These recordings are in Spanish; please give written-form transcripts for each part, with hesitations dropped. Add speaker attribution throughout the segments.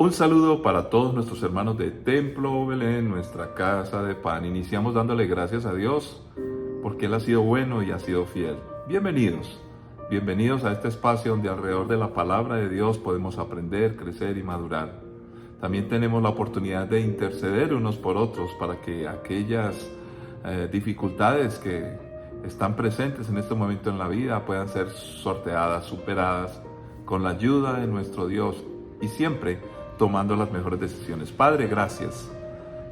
Speaker 1: Un saludo para todos nuestros hermanos de Templo Belén, nuestra casa de pan. Iniciamos dándole gracias a Dios porque Él ha sido bueno y ha sido fiel. Bienvenidos a este espacio donde alrededor de la palabra de Dios podemos aprender, crecer y madurar. También tenemos la oportunidad de interceder unos por otros para que aquellas dificultades que están presentes en este momento en la vida puedan ser sorteadas, superadas con la ayuda de nuestro Dios y siempre tomando las mejores decisiones. Padre, gracias.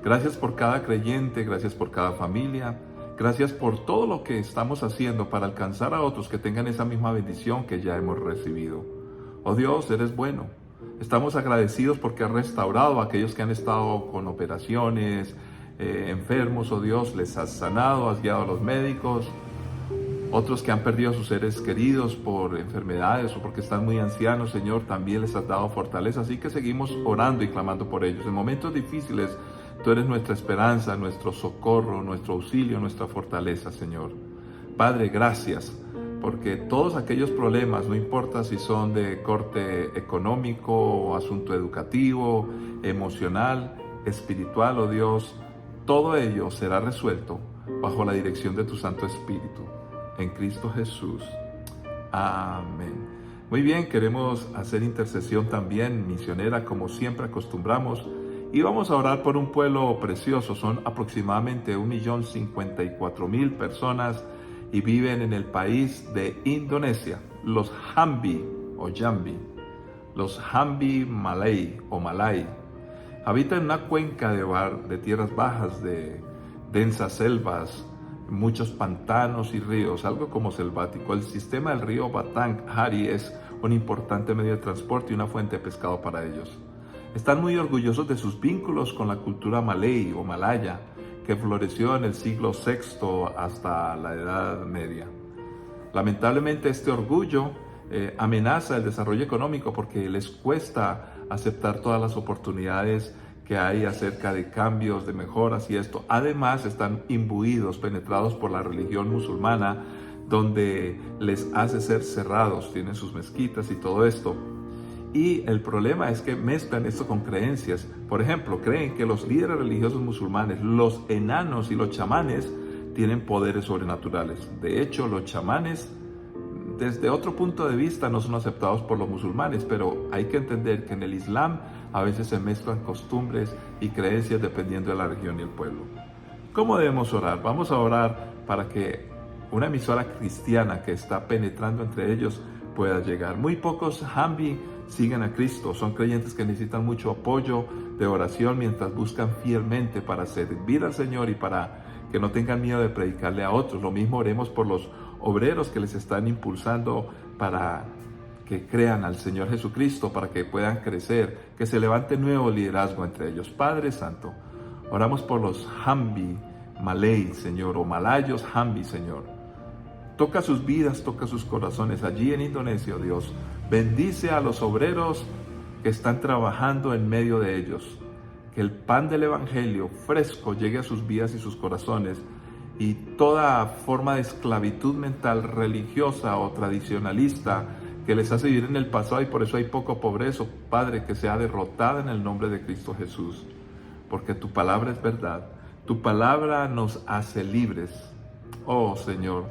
Speaker 1: Gracias por cada creyente, gracias por cada familia, gracias por todo lo que estamos haciendo para alcanzar a otros que tengan esa misma bendición que ya hemos recibido. Oh Dios, eres bueno. Estamos agradecidos porque has restaurado a aquellos que han estado con operaciones, enfermos, oh Dios, les has sanado, has guiado a los médicos. Otros que han perdido a sus seres queridos por enfermedades o porque están muy ancianos, Señor, también les has dado fortaleza. Así que seguimos orando y clamando por ellos. En momentos difíciles, tú eres nuestra esperanza, nuestro socorro, nuestro auxilio, nuestra fortaleza, Señor. Padre, gracias, porque todos aquellos problemas, no importa si son de corte económico o asunto educativo, emocional, espiritual, oh Dios, todo ello será resuelto bajo la dirección de tu Santo Espíritu. En Cristo Jesús. Amén. Muy bien, queremos hacer intercesión también misionera como siempre acostumbramos y vamos a orar por un pueblo precioso. Son aproximadamente 1.054.000 personas y viven en el país de Indonesia, los Jambi o Jambi, los Jambi Malay o Malay. Habitan en una cuenca de tierras bajas, de densas selvas, muchos pantanos y ríos, algo como selvático. El sistema del río Batang Hari es un importante medio de transporte y una fuente de pescado para ellos. Están muy orgullosos de sus vínculos con la cultura malay o malaya, que floreció en el siglo VI hasta la Edad Media. Lamentablemente este orgullo amenaza el desarrollo económico porque les cuesta aceptar todas las oportunidades que hay acerca de cambios, de mejoras y esto. Además están imbuidos, penetrados por la religión musulmana, donde les hace ser cerrados, tienen sus mezquitas y todo esto. Y el problema es que mezclan esto con creencias. Por ejemplo, creen que los líderes religiosos musulmanes, los enanos y los chamanes, tienen poderes sobrenaturales. De hecho, los chamanes, desde otro punto de vista, no son aceptados por los musulmanes, pero hay que entender que en el Islam a veces se mezclan costumbres y creencias dependiendo de la región y el pueblo. ¿Cómo debemos orar? Vamos a orar para que una emisora cristiana que está penetrando entre ellos pueda llegar. Muy pocos Jambi siguen a Cristo, son creyentes que necesitan mucho apoyo de oración mientras buscan fielmente para servir al Señor y para que no tengan miedo de predicarle a otros. Lo mismo oremos por los obreros que les están impulsando para que crean al Señor Jesucristo, para que puedan crecer, que se levante nuevo liderazgo entre ellos. Padre Santo, oramos por los Jambi Malay, Señor, o malayos Jambi, Señor. Toca sus vidas, toca sus corazones allí en Indonesia, oh Dios. Bendice a los obreros que están trabajando en medio de ellos. Que el pan del Evangelio fresco llegue a sus vidas y sus corazones y toda forma de esclavitud mental religiosa o tradicionalista que les hace vivir en el pasado y por eso hay poco pobreza, Padre, que sea derrotada en el nombre de Cristo Jesús. Porque tu palabra es verdad, tu palabra nos hace libres. Oh Señor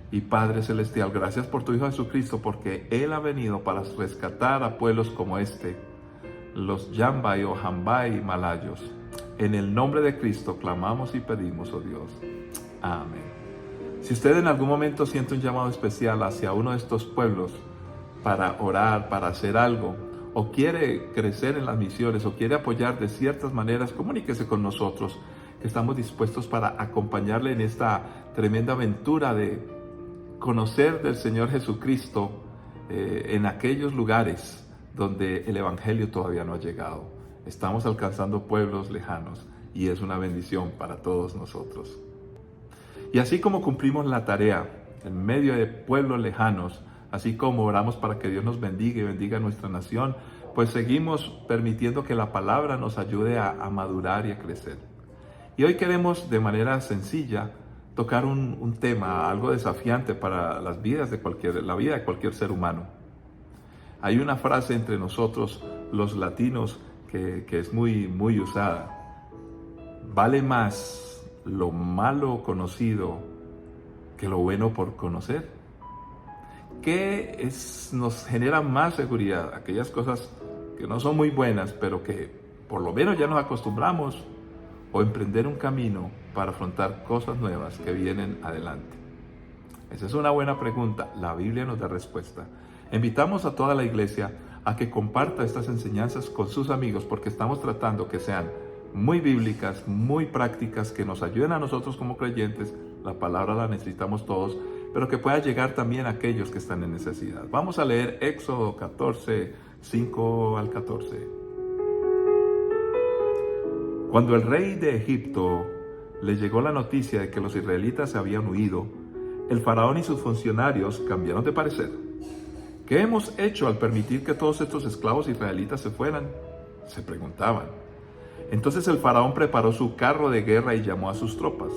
Speaker 1: y Padre Celestial, gracias por tu Hijo Jesucristo, porque Él ha venido para rescatar a pueblos como este, los Yambai o Jambai malayos. En el nombre de Cristo clamamos y pedimos, oh Dios. Amén. Si usted en algún momento siente un llamado especial hacia uno de estos pueblos para orar, para hacer algo, o quiere crecer en las misiones, o quiere apoyar de ciertas maneras, comuníquese con nosotros, que estamos dispuestos para acompañarle en esta tremenda aventura de conocer del Señor Jesucristo en aquellos lugares donde el Evangelio todavía no ha llegado. Estamos alcanzando pueblos lejanos y es una bendición para todos nosotros. Y así como cumplimos la tarea en medio de pueblos lejanos, así como oramos para que Dios nos bendiga y bendiga a nuestra nación, pues seguimos permitiendo que la palabra nos ayude a madurar y a crecer. Y hoy queremos de manera sencilla tocar un tema, algo desafiante para las vidas la vida de cualquier ser humano. Hay una frase entre nosotros, los latinos, que es muy, muy usada. Vale más lo malo conocido que lo bueno por conocer. ¿Qué nos genera más seguridad? Aquellas cosas que no son muy buenas, pero que por lo menos ya nos acostumbramos, o emprender un camino para afrontar cosas nuevas que vienen adelante. Esa es una buena pregunta. La Biblia nos da respuesta. Invitamos a toda la iglesia a que comparta estas enseñanzas con sus amigos, porque estamos tratando que sean muy bíblicas, muy prácticas, que nos ayuden a nosotros como creyentes. La palabra la necesitamos todos, pero que pueda llegar también a aquellos que están en necesidad. Vamos a leer Éxodo 14, 5 al 14. Cuando el rey de Egipto le llegó la noticia de que los israelitas se habían huido, el faraón y sus funcionarios cambiaron de parecer. ¿Qué hemos hecho al permitir que todos estos esclavos israelitas se fueran?, se preguntaban. Entonces el faraón preparó su carro de guerra y llamó a sus tropas.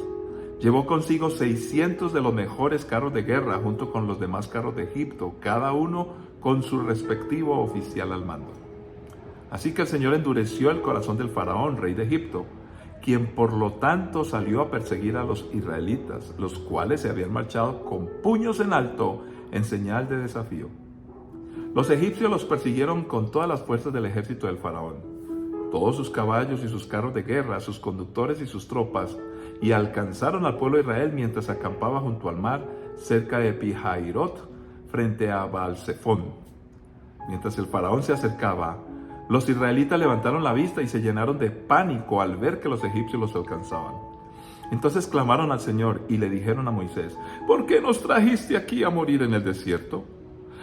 Speaker 1: Llevó consigo 600 de los mejores carros de guerra junto con los demás carros de Egipto, cada uno con su respectivo oficial al mando. Así que el Señor endureció el corazón del faraón, rey de Egipto, quien por lo tanto salió a perseguir a los israelitas, los cuales se habían marchado con puños en alto en señal de desafío. Los egipcios los persiguieron con todas las fuerzas del ejército del faraón, todos sus caballos y sus carros de guerra, sus conductores y sus tropas, y alcanzaron al pueblo de Israel mientras acampaba junto al mar, cerca de Pi-Hahirot, frente a Baal-Zephón. Mientras el faraón se acercaba, los israelitas levantaron la vista y se llenaron de pánico al ver que los egipcios los alcanzaban. Entonces clamaron al Señor y le dijeron a Moisés: ¿por qué nos trajiste aquí a morir en el desierto?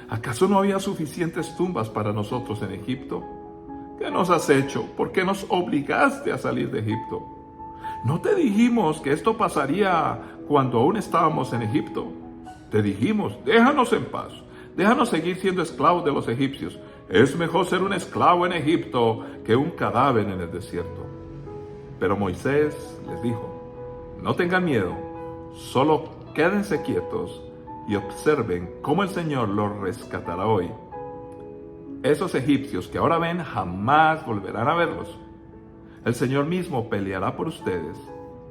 Speaker 1: ¿Acaso no había suficientes tumbas para nosotros en Egipto? ¿Qué nos has hecho? ¿Por qué nos obligaste a salir de Egipto? ¿No te dijimos que esto pasaría cuando aún estábamos en Egipto? Te dijimos: déjanos en paz, déjanos seguir siendo esclavos de los egipcios. Es mejor ser un esclavo en Egipto que un cadáver en el desierto. Pero Moisés les dijo: no tengan miedo, solo quédense quietos y observen cómo el Señor los rescatará hoy. Esos egipcios que ahora ven jamás volverán a verlos. El Señor mismo peleará por ustedes.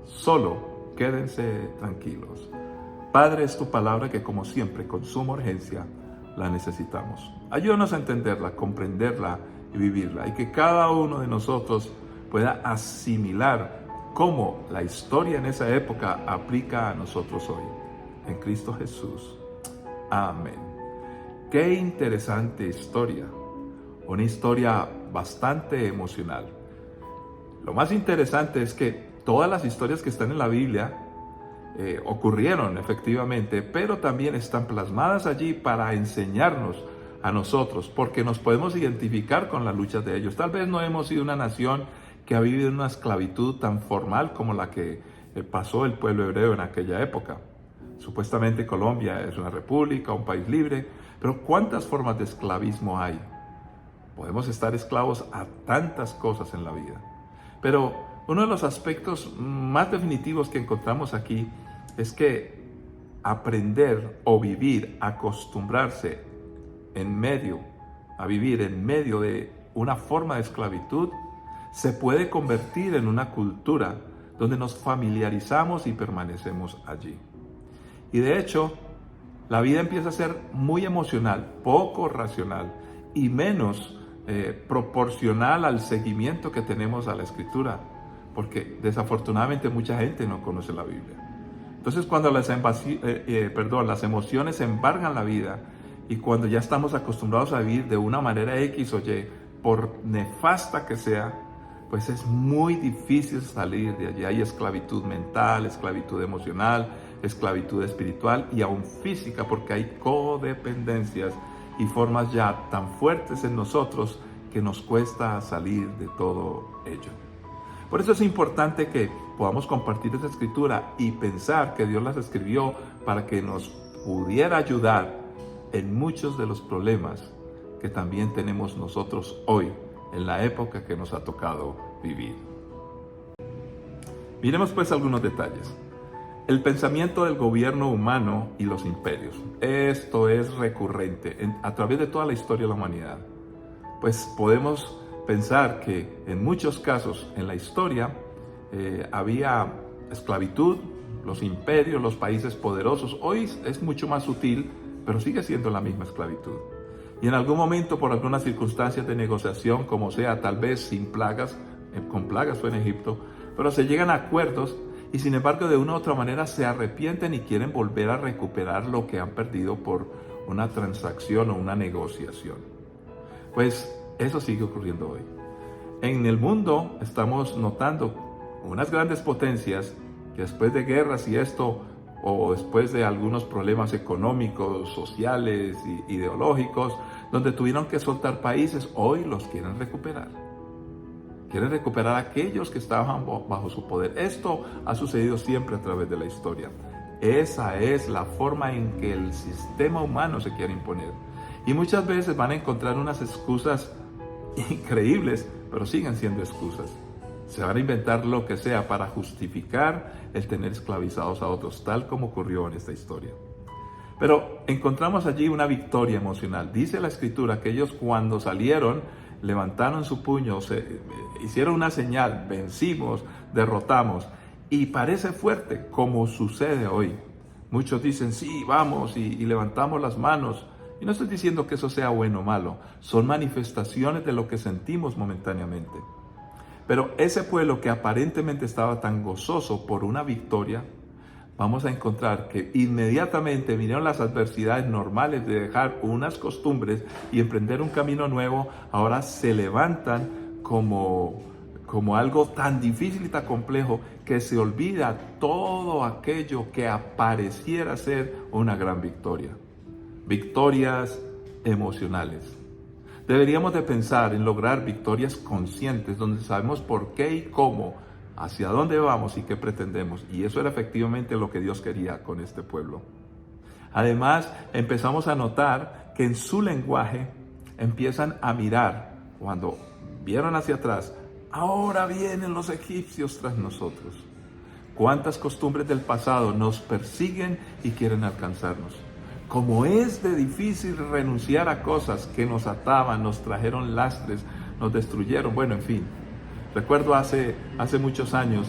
Speaker 1: Solo quédense tranquilos. Padre, es tu palabra que, como siempre, con suma urgencia la necesitamos. Ayúdanos a entenderla, comprenderla y vivirla, y que cada uno de nosotros pueda asimilar cómo la historia en esa época aplica a nosotros hoy. En Cristo Jesús. Amén. Qué interesante historia. Una historia bastante emocional. Lo más interesante es que todas las historias que están en la Biblia ocurrieron efectivamente, pero también están plasmadas allí para enseñarnos a nosotros, porque nos podemos identificar con las luchas de ellos. Tal vez no hemos sido una nación que ha vivido una esclavitud tan formal como la que pasó el pueblo hebreo en aquella época. Supuestamente Colombia es una república, un país libre, pero ¿cuántas formas de esclavismo hay? Podemos estar esclavos a tantas cosas en la vida. Pero uno de los aspectos más definitivos que encontramos aquí es que aprender o vivir, acostumbrarse a vivir en medio de una forma de esclavitud, se puede convertir en una cultura donde nos familiarizamos y permanecemos allí. Y de hecho, la vida empieza a ser muy emocional, poco racional y menos proporcional al seguimiento que tenemos a la Escritura, porque desafortunadamente mucha gente no conoce la Biblia. Entonces, cuando las emociones embargan la vida y cuando ya estamos acostumbrados a vivir de una manera X o Y, por nefasta que sea, pues es muy difícil salir de allí. Hay esclavitud mental, esclavitud emocional, esclavitud espiritual y aún física, porque hay codependencias y formas ya tan fuertes en nosotros que nos cuesta salir de todo ello. Por eso es importante que podamos compartir esta escritura y pensar que Dios las escribió para que nos pudiera ayudar en muchos de los problemas que también tenemos nosotros hoy, en la época que nos ha tocado vivir. Miremos pues algunos detalles. El pensamiento del gobierno humano y los imperios. Esto es recurrente a través de toda la historia de la humanidad. Pues podemos pensar que en muchos casos en la historia había esclavitud, los imperios, los países poderosos. Hoy es mucho más sutil, pero sigue siendo la misma esclavitud. Y en algún momento, por algunas circunstancias de negociación, como sea, tal vez sin plagas, con plagas fue en Egipto, pero se llegan a acuerdos y sin embargo de una u otra manera se arrepienten y quieren volver a recuperar lo que han perdido por una transacción o una negociación. Pues eso sigue ocurriendo hoy. En el mundo estamos notando unas grandes potencias que después de guerras y esto, o después de algunos problemas económicos, sociales, ideológicos, donde tuvieron que soltar países, hoy los quieren recuperar. Quieren recuperar a aquellos que estaban bajo su poder. Esto ha sucedido siempre a través de la historia. Esa es la forma en que el sistema humano se quiere imponer. Y muchas veces van a encontrar unas excusas increíbles, pero siguen siendo excusas. Se van a inventar lo que sea para justificar el tener esclavizados a otros, tal como ocurrió en esta historia. Pero encontramos allí una victoria emocional. Dice la Escritura que ellos cuando salieron, levantaron su puño, hicieron una señal, vencimos, derrotamos. Y parece fuerte, como sucede hoy. Muchos dicen, sí, vamos, y levantamos las manos. Y no estoy diciendo que eso sea bueno o malo. Son manifestaciones de lo que sentimos momentáneamente. Pero ese pueblo que aparentemente estaba tan gozoso por una victoria, vamos a encontrar que inmediatamente vinieron las adversidades normales de dejar unas costumbres y emprender un camino nuevo. Ahora se levantan como algo tan difícil y tan complejo que se olvida todo aquello que apareciera ser una gran victoria. Victorias emocionales. Deberíamos de pensar en lograr victorias conscientes donde sabemos por qué y cómo, hacia dónde vamos y qué pretendemos. Y eso era efectivamente lo que Dios quería con este pueblo. Además, empezamos a notar que en su lenguaje empiezan a mirar. Cuando vieron hacia atrás, ahora vienen los egipcios tras nosotros. ¿Cuántas costumbres del pasado nos persiguen y quieren alcanzarnos? Como es de difícil renunciar a cosas que nos ataban, nos trajeron lastres, nos destruyeron, bueno, en fin. Recuerdo hace muchos años,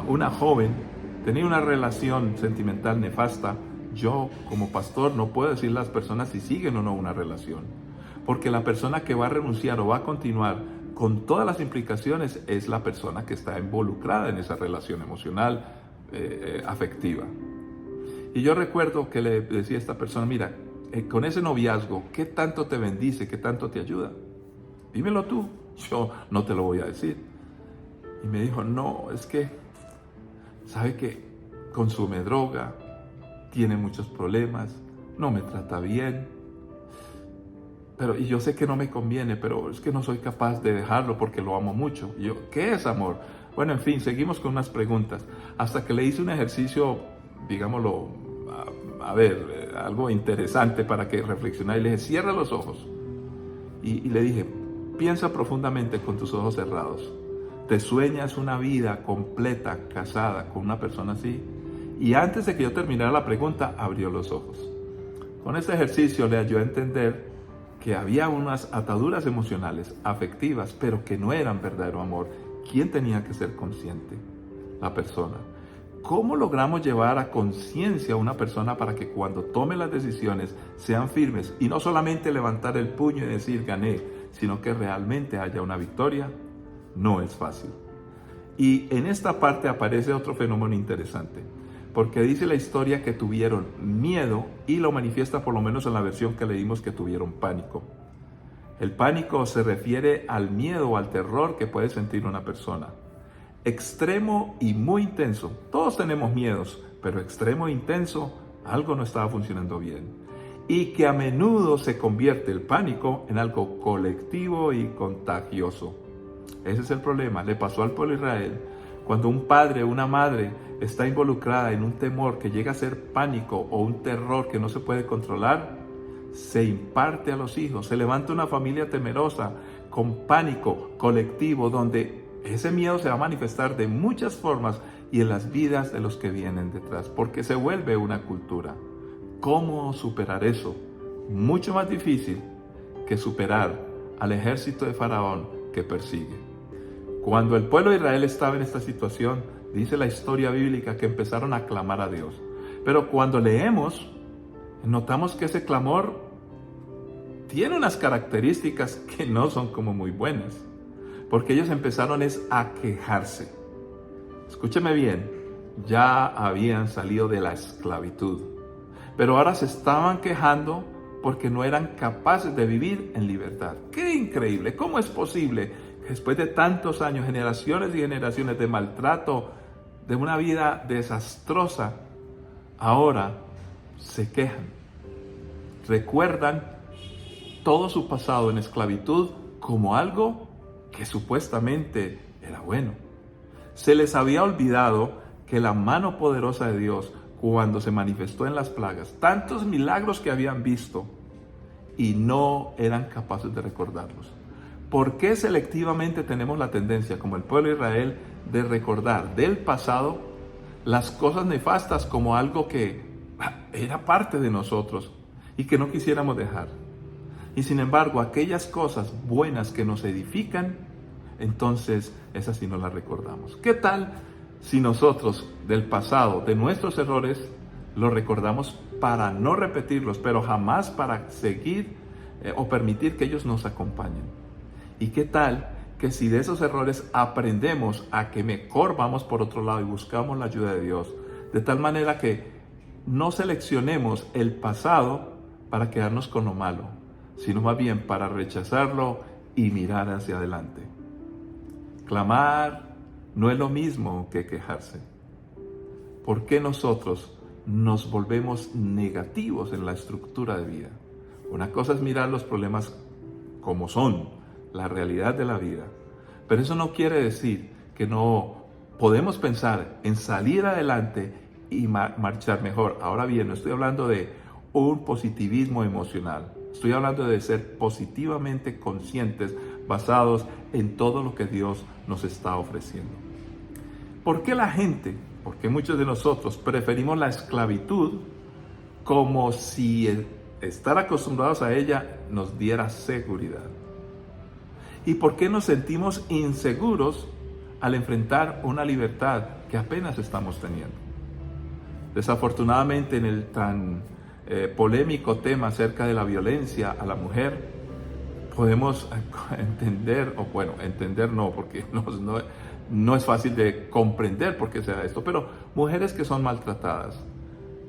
Speaker 1: una joven tenía una relación sentimental nefasta. Yo, como pastor, no puedo decirle a las personas si siguen o no una relación. Porque la persona que va a renunciar o va a continuar con todas las implicaciones es la persona que está involucrada en esa relación emocional, afectiva. Y yo recuerdo que le decía a esta persona, mira, con ese noviazgo, ¿qué tanto te bendice? ¿Qué tanto te ayuda? Dímelo tú, yo no te lo voy a decir. Y me dijo, no, es que, ¿sabe qué? Consume droga, tiene muchos problemas, no me trata bien. Y yo sé que no me conviene, pero es que no soy capaz de dejarlo porque lo amo mucho. Y yo, ¿qué es amor? Bueno, en fin, seguimos con unas preguntas. Hasta que le hice un ejercicio, digámoslo, algo interesante para que reflexionara. Y le dije, cierra los ojos. Y le dije, piensa profundamente con tus ojos cerrados. ¿Te sueñas una vida completa, casada, con una persona así? Y antes de que yo terminara la pregunta, abrió los ojos. Con este ejercicio le ayudó a entender que había unas ataduras emocionales, afectivas, pero que no eran verdadero amor. ¿Quién tenía que ser consciente? La persona. ¿Cómo logramos llevar a conciencia a una persona para que cuando tome las decisiones sean firmes y no solamente levantar el puño y decir gané, sino que realmente haya una victoria? No es fácil. Y en esta parte aparece otro fenómeno interesante, porque dice la historia que tuvieron miedo y lo manifiesta por lo menos en la versión que leímos que tuvieron pánico. El pánico se refiere al miedo o al terror que puede sentir una persona. Extremo y muy intenso. Todos tenemos miedos, pero extremo e intenso, algo no estaba funcionando bien. Y que a menudo se convierte el pánico en algo colectivo y contagioso. Ese es el problema. Le pasó al pueblo de Israel. Cuando un padre o una madre está involucrada en un temor que llega a ser pánico o un terror que no se puede controlar, se imparte a los hijos. Se levanta una familia temerosa con pánico colectivo donde ese miedo se va a manifestar de muchas formas y en las vidas de los que vienen detrás, porque se vuelve una cultura. ¿Cómo superar eso? Mucho más difícil que superar al ejército de Faraón que persigue. Cuando el pueblo de Israel estaba en esta situación, dice la historia bíblica que empezaron a clamar a Dios. Pero cuando leemos, notamos que ese clamor tiene unas características que no son como muy buenas, porque ellos empezaron a quejarse. Escúcheme bien, ya habían salido de la esclavitud, pero ahora se estaban quejando porque no eran capaces de vivir en libertad. ¡Qué increíble! ¿Cómo es posible que después de tantos años, generaciones y generaciones de maltrato, de una vida desastrosa, ahora se quejan? Recuerdan todo su pasado en esclavitud como algo que supuestamente era bueno. Se les había olvidado que la mano poderosa de Dios, cuando se manifestó en las plagas, tantos milagros que habían visto, y no eran capaces de recordarlos. ¿Por qué selectivamente tenemos la tendencia, como el pueblo de Israel, de recordar del pasado las cosas nefastas como algo que era parte de nosotros y que no quisiéramos dejar? Y sin embargo, aquellas cosas buenas que nos edifican, entonces esas sí no las recordamos. ¿Qué tal si nosotros del pasado, de nuestros errores, los recordamos para no repetirlos, pero jamás para seguir o permitir que ellos nos acompañen? ¿Y qué tal que si de esos errores aprendemos a que mejor vamos por otro lado y buscamos la ayuda de Dios, de tal manera que no seleccionemos el pasado para quedarnos con lo malo, sino más bien para rechazarlo y mirar hacia adelante? Clamar no es lo mismo que quejarse. ¿Por qué nosotros nos volvemos negativos en la estructura de vida? Una cosa es mirar los problemas como son, la realidad de la vida. Pero eso no quiere decir que no podemos pensar en salir adelante y marchar mejor. Ahora bien, no estoy hablando de un positivismo emocional. Estoy hablando de ser positivamente conscientes, basados en todo lo que Dios nos está ofreciendo. ¿Por qué la gente, por qué muchos de nosotros preferimos la esclavitud como si estar acostumbrados a ella nos diera seguridad? ¿Y por qué nos sentimos inseguros al enfrentar una libertad que apenas estamos teniendo? Desafortunadamente, en el tan polémico tema acerca de la violencia a la mujer, podemos entender, o bueno, entender no, porque no es fácil de comprender por qué se da esto, pero mujeres que son maltratadas,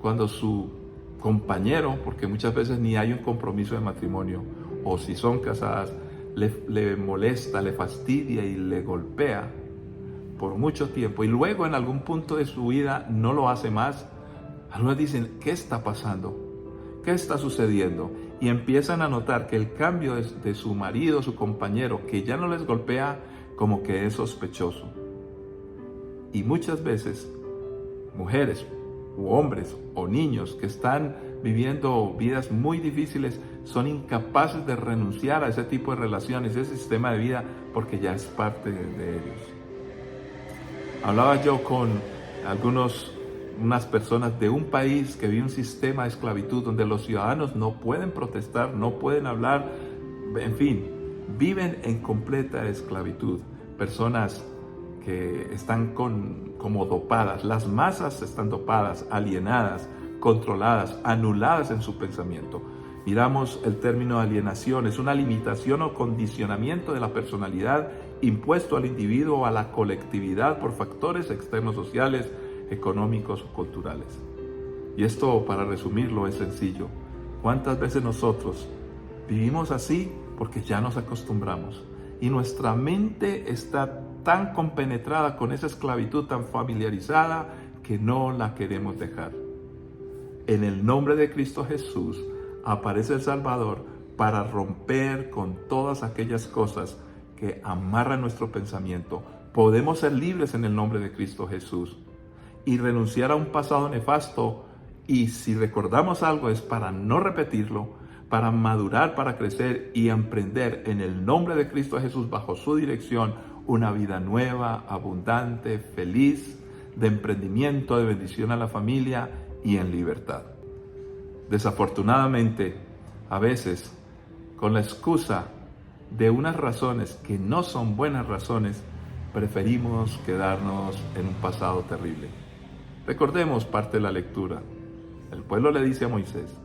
Speaker 1: cuando su compañero, porque muchas veces ni hay un compromiso de matrimonio, o si son casadas, le molesta, le fastidia y le golpea por mucho tiempo, y luego en algún punto de su vida no lo hace más, algunos dicen, ¿qué está pasando? ¿Qué está sucediendo? Y empiezan a notar que el cambio de su marido, su compañero, que ya no les golpea, como que es sospechoso. Y muchas veces, mujeres u hombres o niños que están viviendo vidas muy difíciles, son incapaces de renunciar a ese tipo de relaciones, ese sistema de vida, porque ya es parte de ellos. Hablaba yo con unas personas de un país que vive un sistema de esclavitud donde los ciudadanos no pueden protestar, no pueden hablar, en fin, viven en completa esclavitud. Personas que están como dopadas, las masas están dopadas, alienadas, controladas, anuladas en su pensamiento. Miramos el término alienación, es una limitación o condicionamiento de la personalidad impuesto al individuo o a la colectividad por factores externos sociales, económicos o culturales. Y esto, para resumirlo, es sencillo. ¿Cuántas veces nosotros vivimos así porque ya nos acostumbramos? Y nuestra mente está tan compenetrada con esa esclavitud, tan familiarizada, que no la queremos dejar. En el nombre de Cristo Jesús aparece el Salvador para romper con todas aquellas cosas que amarran nuestro pensamiento. Podemos ser libres en el nombre de Cristo Jesús y renunciar a un pasado nefasto, y si recordamos algo es para no repetirlo, para madurar, para crecer y emprender en el nombre de Cristo Jesús, bajo su dirección, una vida nueva, abundante, feliz, de emprendimiento, de bendición a la familia y en libertad. Desafortunadamente, a veces, con la excusa de unas razones que no son buenas razones, preferimos quedarnos en un pasado terrible. Recordemos parte de la lectura. El pueblo le dice a Moisés: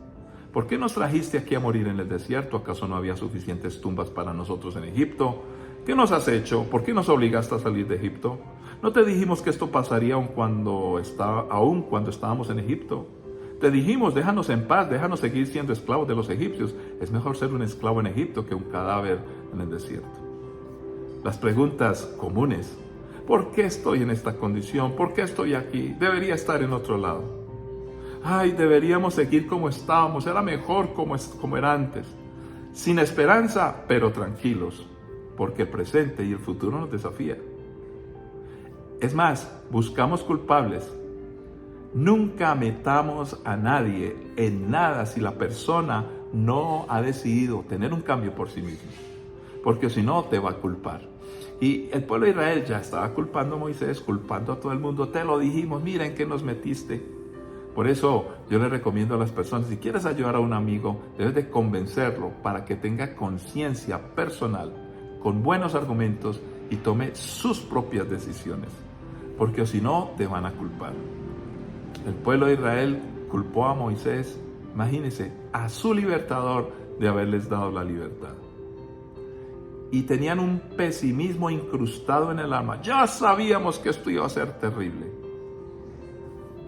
Speaker 1: ¿por qué nos trajiste aquí a morir en el desierto? ¿Acaso no había suficientes tumbas para nosotros en Egipto? ¿Qué nos has hecho? ¿Por qué nos obligaste a salir de Egipto? ¿No te dijimos que esto pasaría aún cuando estábamos en Egipto? Te dijimos: déjanos en paz, déjanos seguir siendo esclavos de los egipcios. Es mejor ser un esclavo en Egipto que un cadáver en el desierto. Las preguntas comunes: ¿por qué estoy en esta condición? ¿Por qué estoy aquí? Debería estar en otro lado. Ay, deberíamos seguir como estábamos, era mejor como era antes. Sin esperanza, pero tranquilos, porque el presente y el futuro nos desafían. Es más, buscamos culpables. Nunca metamos a nadie en nada si la persona no ha decidido tener un cambio por sí mismo, porque si no te va a culpar. Y el pueblo de Israel ya estaba culpando a Moisés, culpando a todo el mundo. Te lo dijimos, mira en qué nos metiste. Por eso yo le recomiendo a las personas: si quieres ayudar a un amigo, debes de convencerlo para que tenga conciencia personal, con buenos argumentos, y tome sus propias decisiones, porque si no te van a culpar. El pueblo de Israel culpó a Moisés, imagínense, a su libertador, de haberles dado la libertad. Y tenían un pesimismo incrustado en el alma. Ya sabíamos que esto iba a ser terrible.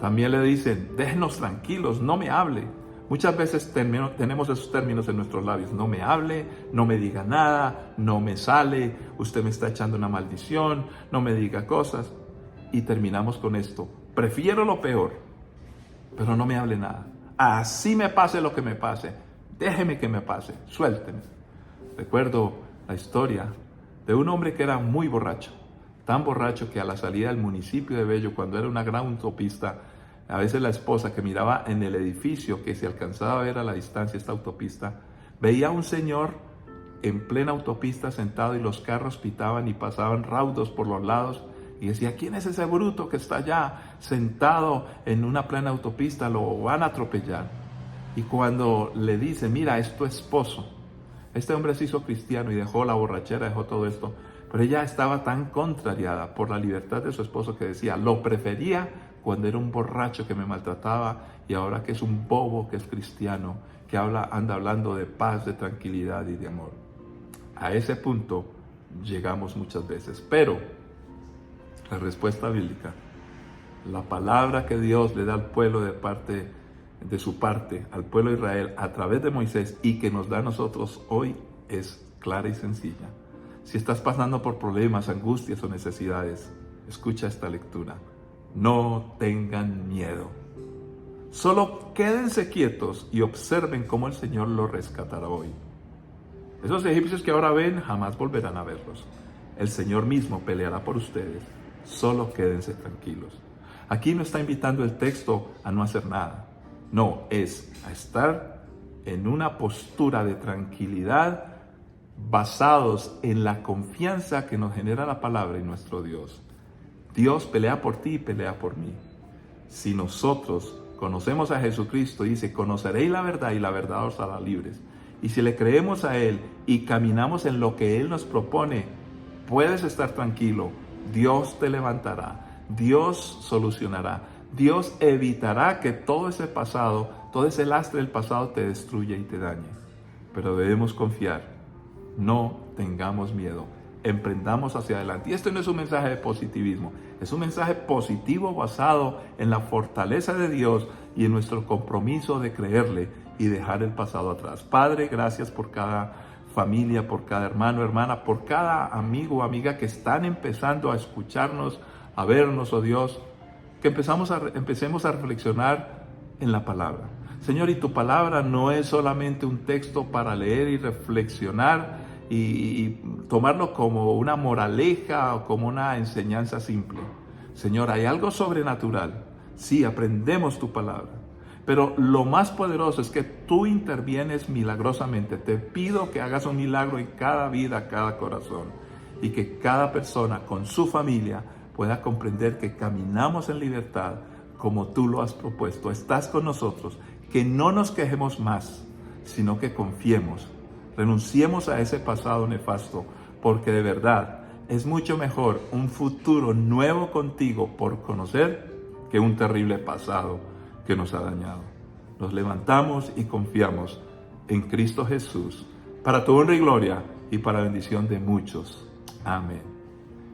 Speaker 1: También le dicen: déjenos tranquilos, no me hable. Muchas veces tenemos esos términos en nuestros labios: no me hable, no me diga nada, no me sale, usted me está echando una maldición, no me diga cosas. Y terminamos con esto: prefiero lo peor, pero no me hable nada. Así me pase lo que me pase, déjeme que me pase, suélteme. Recuerdo la historia de un hombre que era muy borracho, tan borracho que a la salida del municipio de Bello, cuando era una gran autopista, a veces la esposa, que miraba en el edificio que se alcanzaba a ver a la distancia esta autopista, veía a un señor en plena autopista sentado, y los carros pitaban y pasaban raudos por los lados, y decía: ¿quién es ese bruto que está allá sentado en una plena autopista? Lo van a atropellar. Y cuando le dice: mira, es tu esposo. Este hombre se hizo cristiano y dejó la borrachera, dejó todo esto, pero ella estaba tan contrariada por la libertad de su esposo que decía: lo prefería cuando era un borracho que me maltrataba, y ahora que es un bobo, que es cristiano, que anda hablando de paz, de tranquilidad y de amor. A ese punto llegamos muchas veces, pero la respuesta bíblica, la palabra que Dios le da al pueblo de su parte, al pueblo de Israel, a través de Moisés, y que nos da a nosotros hoy, es clara y sencilla. Si estás pasando por problemas, angustias o necesidades, escucha esta lectura. No tengan miedo. Solo quédense quietos y observen cómo el Señor los rescatará hoy. Esos egipcios que ahora ven, jamás volverán a verlos. El Señor mismo peleará por ustedes. Solo quédense tranquilos. Aquí no está invitando el texto a no hacer nada. No, es a estar en una postura de tranquilidad, basados en la confianza que nos genera la palabra y nuestro Dios. Dios pelea por ti y pelea por mí. Si nosotros conocemos a Jesucristo, dice: conoceréis la verdad y la verdad os hará libres. Y si le creemos a Él y caminamos en lo que Él nos propone, puedes estar tranquilo. Dios te levantará, Dios solucionará, Dios evitará que todo ese pasado, todo ese lastre del pasado te destruya y te dañe. Pero debemos confiar, no tengamos miedo, emprendamos hacia adelante. Y esto no es un mensaje de positivismo, es un mensaje positivo basado en la fortaleza de Dios y en nuestro compromiso de creerle y dejar el pasado atrás. Padre, gracias por cada familia, por cada hermano, hermana, por cada amigo o amiga que están empezando a escucharnos, a vernos, oh Dios, que empecemos a reflexionar en la palabra. Señor, y tu palabra no es solamente un texto para leer y reflexionar y tomarlo como una moraleja o como una enseñanza simple. Señor, hay algo sobrenatural. Sí, aprendemos tu palabra. Pero lo más poderoso es que tú intervienes milagrosamente. Te pido que hagas un milagro en cada vida, cada corazón, y que cada persona con su familia pueda comprender que caminamos en libertad como tú lo has propuesto. Estás con nosotros, que no nos quejemos más, sino que confiemos, Renunciemos a ese pasado nefasto, porque de verdad es mucho mejor un futuro nuevo contigo por conocer que un terrible pasado que nos ha dañado. Nos levantamos y confiamos en Cristo Jesús para tu honra y gloria y para bendición de muchos. Amén.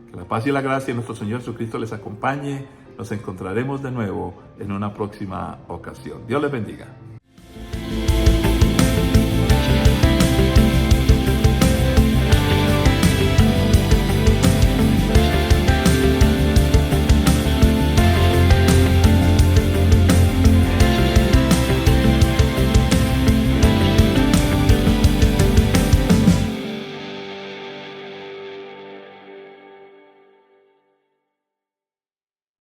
Speaker 1: Que la paz y la gracia de nuestro Señor Jesucristo les acompañe. Nos encontraremos de nuevo en una próxima ocasión. Dios les bendiga.